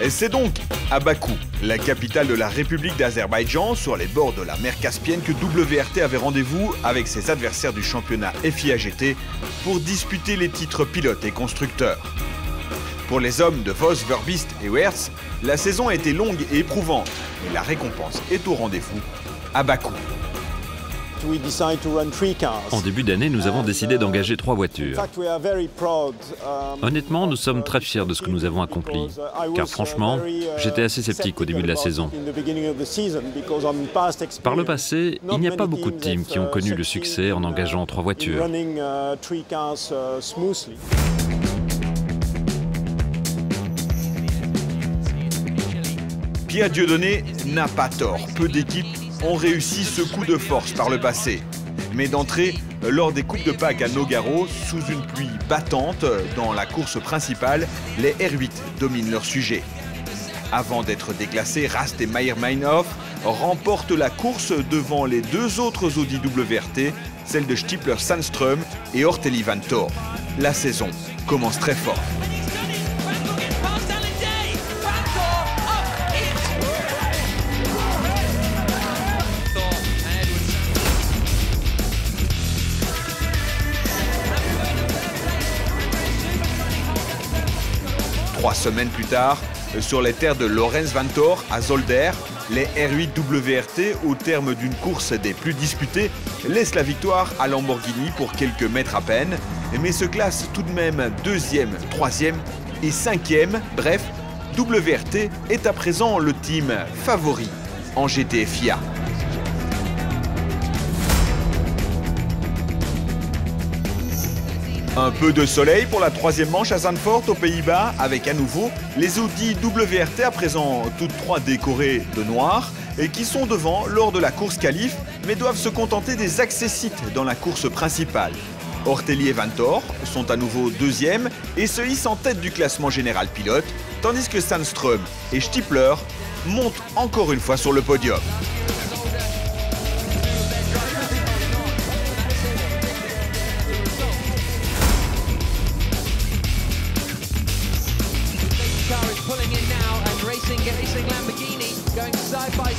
C'est donc à Bakou, la capitale de la République d'Azerbaïdjan, sur les bords de la mer Caspienne, que WRT avait rendez-vous avec ses adversaires du championnat FIA GT pour disputer les titres pilotes et constructeurs. Pour les hommes de Vos, Verbiest et Weerts, la saison a été longue et éprouvante, mais la récompense est au rendez-vous à Bakou. En début d'année, nous avons décidé d'engager 3 voitures. Honnêtement, nous sommes très fiers de ce que nous avons accompli, car franchement, j'étais assez sceptique au début de la saison. Par le passé, il n'y a pas beaucoup de teams qui ont connu le succès en engageant 3 voitures. Pierre Dieudonné n'a pas tort, peu d'équipes ont réussi ce coup de force par le passé. Mais d'entrée, lors des Coupes de Pâques à Nogaro, sous une pluie battante, dans la course principale, les R8 dominent leur sujet. Avant d'être déclassés, Rast et Meyer Meinhof remportent la course devant les 2 autres Audi WRT, celle de Stiepler Sandström et Ortelli Vanthoor. La saison commence très fort. Trois semaines plus tard, sur les terres de Lorenz Vanthoor à Zolder, les R8 WRT, au terme d'une course des plus disputées, laissent la victoire à Lamborghini pour quelques mètres à peine, mais se classent tout de même 2e, 3e et 5e. Bref, WRT est à présent le team favori en GT FIA. Un peu de soleil pour la 3e manche à Zandvoort aux Pays-Bas, avec à nouveau les Audi WRT, à présent toutes 3 décorées de noir, et qui sont devant lors de la course qualif, mais doivent se contenter des accessites dans la course principale. Ortelli et Vanthoor sont à nouveau 2e et se hissent en tête du classement général pilote, tandis que Sandström et Stiepler montent encore une fois sur le podium.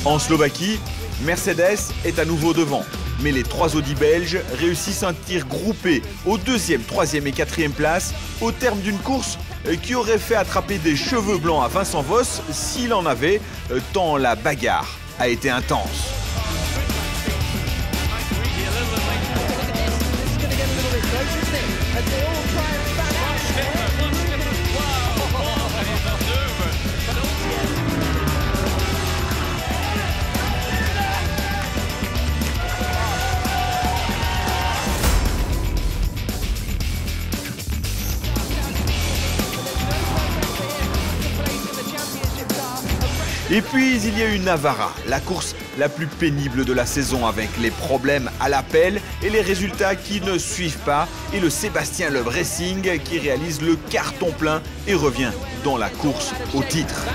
En Slovaquie, Mercedes est à nouveau devant, mais les 3 Audi belges réussissent un tir groupé aux 2e, 3e et 4e places au terme d'une course qui aurait fait attraper des cheveux blancs à Vincent Voss s'il en avait, tant la bagarre a été intense. Et puis il y a eu Navarra, la course la plus pénible de la saison, avec les problèmes à l'appel et les résultats qui ne suivent pas, et le Sébastien Loeb Racing qui réalise le carton plein et revient dans la course au titre.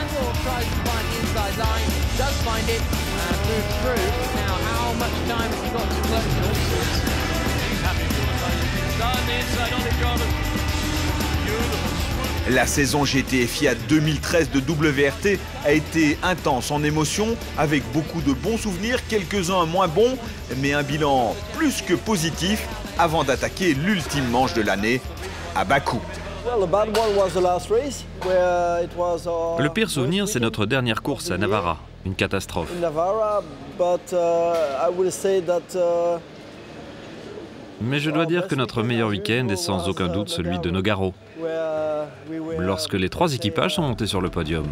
La saison GT FIA 2013 de WRT a été intense en émotion, avec beaucoup de bons souvenirs, quelques-uns moins bons, mais un bilan plus que positif avant d'attaquer l'ultime manche de l'année à Bakou. Le pire souvenir, c'est notre dernière course à Navarra, une catastrophe. Mais je dois dire que notre meilleur week-end est sans aucun doute celui de Nogaro, lorsque les 3 équipages sont montés sur le podium.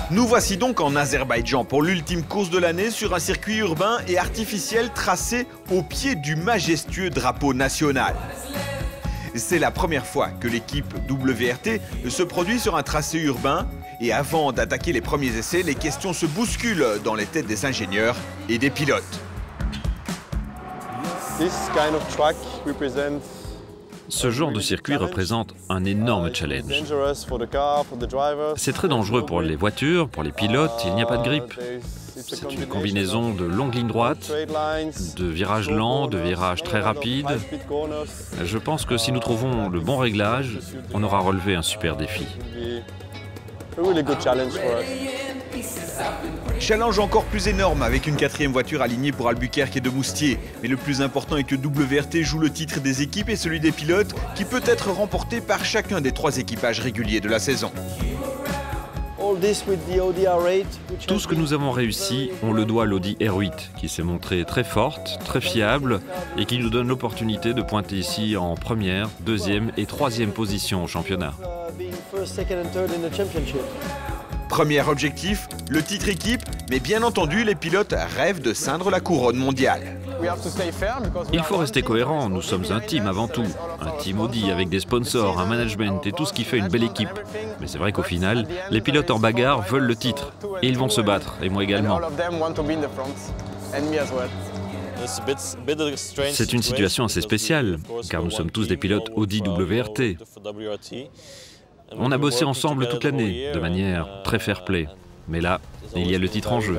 Nous voici donc en Azerbaïdjan pour l'ultime course de l'année sur un circuit urbain et artificiel tracé au pied du majestueux drapeau national. C'est la première fois que l'équipe WRT se produit sur un tracé urbain. Et avant d'attaquer les premiers essais, les questions se bousculent dans les têtes des ingénieurs et des pilotes. Ce genre de circuit représente un énorme challenge. C'est très dangereux pour les voitures, pour les pilotes, il n'y a pas de grippe. C'est une combinaison de longues lignes droites, de virages lents, de virages très rapides. Je pense que si nous trouvons le bon réglage, on aura relevé un super défi. Challenge encore plus énorme avec une 4e voiture alignée pour Albuquerque et de Moustier. Mais le plus important est que WRT joue le titre des équipes et celui des pilotes qui peut être remporté par chacun des 3 équipages réguliers de la saison. Tout ce que nous avons réussi, on le doit à l'Audi R8 qui s'est montrée très forte, très fiable et qui nous donne l'opportunité de pointer ici en 1e, 2e et 3e position au championnat. Premier objectif, le titre équipe, mais bien entendu, les pilotes rêvent de ceindre la couronne mondiale. Il faut rester cohérent, nous sommes un team avant tout. Un team Audi avec des sponsors, un management et tout ce qui fait une belle équipe. Mais c'est vrai qu'au final, les pilotes en bagarre veulent le titre. Et ils vont se battre, et moi également. C'est une situation assez spéciale, car nous sommes tous des pilotes Audi WRT. On a bossé ensemble toute l'année, de manière très fair-play. Mais là, il y a le titre en jeu.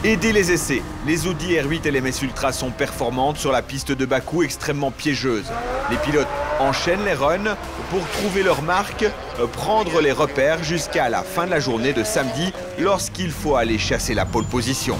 Et dès les essais, les Audi R8 LMS Ultra sont performantes sur la piste de Bakou extrêmement piégeuse. Les pilotes enchaînent les runs pour trouver leur marque, prendre les repères jusqu'à la fin de la journée de samedi lorsqu'il faut aller chasser la pole position.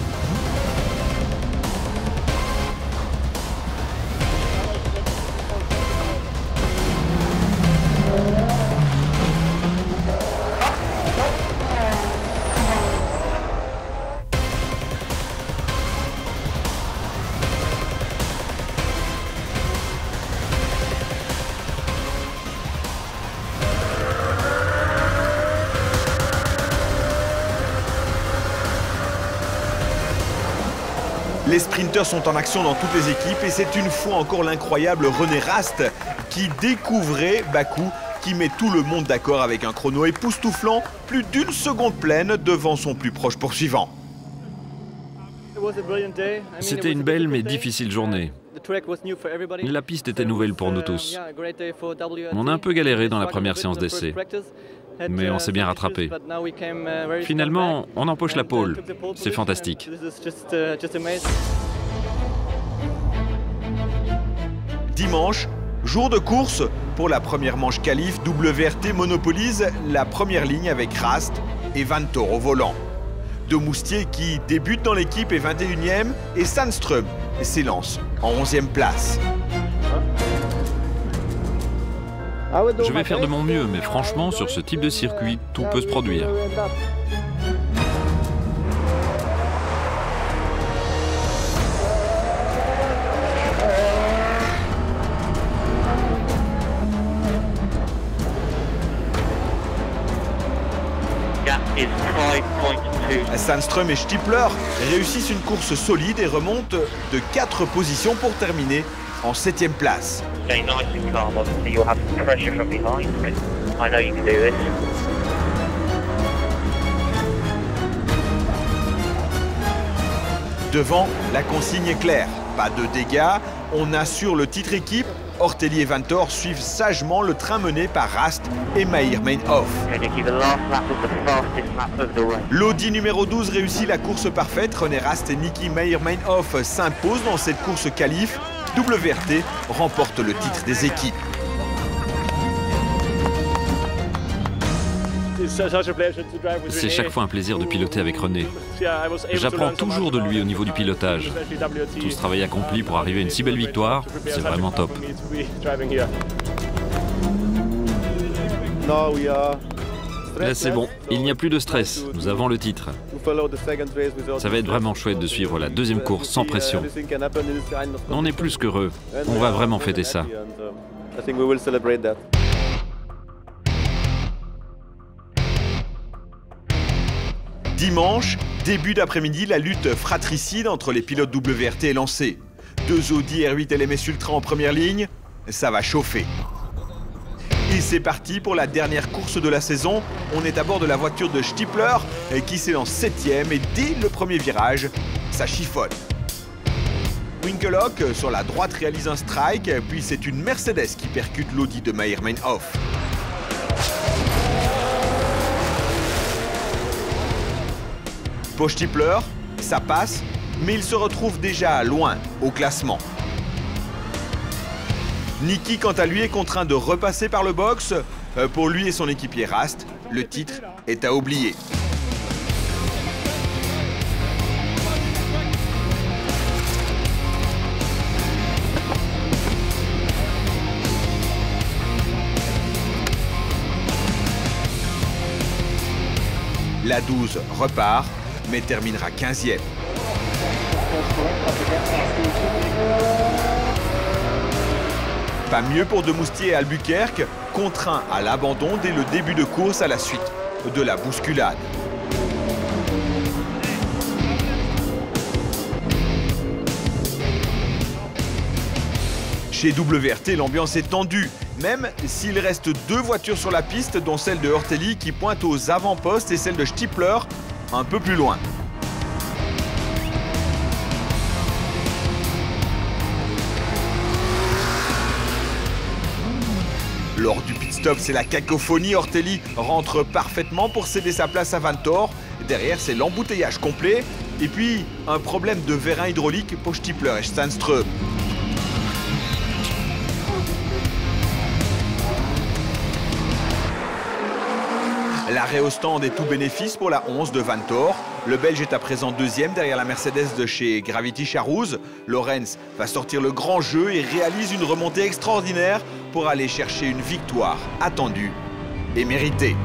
Les sprinters sont en action dans toutes les équipes et c'est une fois encore l'incroyable René Rast qui découvrait Bakou, qui met tout le monde d'accord avec un chrono époustouflant, plus d'1 seconde pleine devant son plus proche poursuivant. C'était une belle mais difficile journée. La piste était nouvelle pour nous tous. On a un peu galéré dans la première séance d'essai, mais on s'est bien rattrapé. Finalement, on empoche la pole. C'est fantastique. Dimanche, jour de course, pour la première manche qualif, WRT monopolise la première ligne avec Rast et Vanthoor au volant. De Moustier qui débute dans l'équipe est 21e et Sandström s'élance en 11e place. Je vais faire de mon mieux, mais franchement, sur ce type de circuit, tout peut se produire. Sandström et Stippler réussissent une course solide et remontent de 4 positions pour terminer en 7e place. Devant, la consigne est claire. Pas de dégâts, on assure le titre équipe. Ortelli et Vanthoor suivent sagement le train mené par Rast et Meyer Meinhof. L'Audi numéro 12 réussit la course parfaite. René Rast et Niki Meyer Meinhof s'imposent dans cette course qualif. WRT remporte le titre des équipes. C'est chaque fois un plaisir de piloter avec René. J'apprends toujours de lui au niveau du pilotage. Tout ce travail accompli pour arriver à une si belle victoire, c'est vraiment top. Là c'est bon, il n'y a plus de stress, nous avons le titre. Ça va être vraiment chouette de suivre la deuxième course sans pression. On est plus qu'heureux, on va vraiment fêter ça. Dimanche, début d'après-midi, la lutte fratricide entre les pilotes WRT est lancée. 2 Audi R8 LMS Ultra en première ligne, ça va chauffer. Et c'est parti pour la dernière course de la saison. On est à bord de la voiture de Stiepler qui s'élance 7e et dès le premier virage, ça chiffonne. Winkelhock sur la droite réalise un strike, puis c'est une Mercedes qui percute l'Audi de Meyer Meinhof. Pour Stiepler, ça passe, mais il se retrouve déjà loin au classement. Niki, quant à lui, est contraint de repasser par le box. Pour lui et son équipier Rast, le titre est à oublier. La 12 repart, mais terminera 15e. Pas mieux pour Demoustier et Albuquerque, contraints à l'abandon dès le début de course à la suite de la bousculade. Chez WRT, l'ambiance est tendue, même s'il reste 2 voitures sur la piste, dont celle de Ortelli qui pointe aux avant-postes et celle de Stiepler un peu plus loin. Lors du pit stop, c'est la cacophonie. Ortelli rentre parfaitement pour céder sa place à Vanthoor. Derrière, c'est l'embouteillage complet. Et puis, un problème de vérin hydraulique pour Stiepler et Stenström. L'arrêt au stand est tout bénéfice pour la 11 de Vanthoor. Le Belge est à présent 2e derrière la Mercedes de chez Gravity Charouz. Lorenz va sortir le grand jeu et réalise une remontée extraordinaire pour aller chercher une victoire attendue et méritée.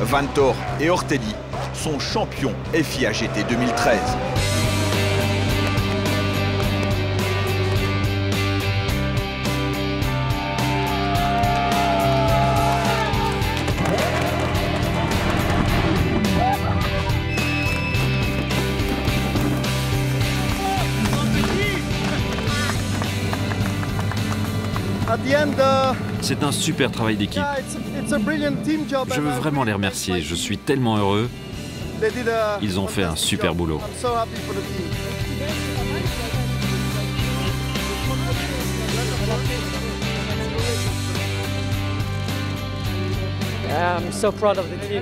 Vanthoor et Ortelli sont champions FIA GT 2013. C'est un super travail d'équipe. Je veux vraiment les remercier. Je suis tellement heureux. Ils ont fait un super boulot.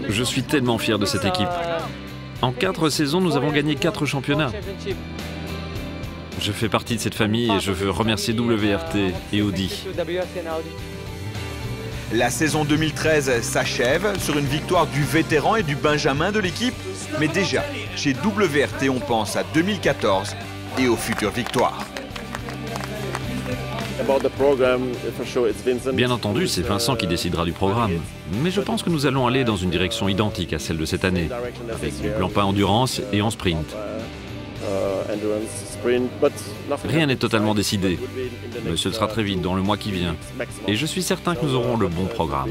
Je suis tellement fier de cette équipe. En 4 saisons, nous avons gagné 4 championnats. Je fais partie de cette famille et je veux remercier WRT et Audi. La saison 2013 s'achève sur une victoire du vétéran et du benjamin de l'équipe. Mais déjà, chez WRT, on pense à 2014 et aux futures victoires. Bien entendu, c'est Vincent qui décidera du programme. Mais je pense que nous allons aller dans une direction identique à celle de cette année, avec du plan pas endurance et en sprint. Rien n'est totalement décidé, mais ce sera très vite, dans le mois qui vient. Et je suis certain que nous aurons le bon programme.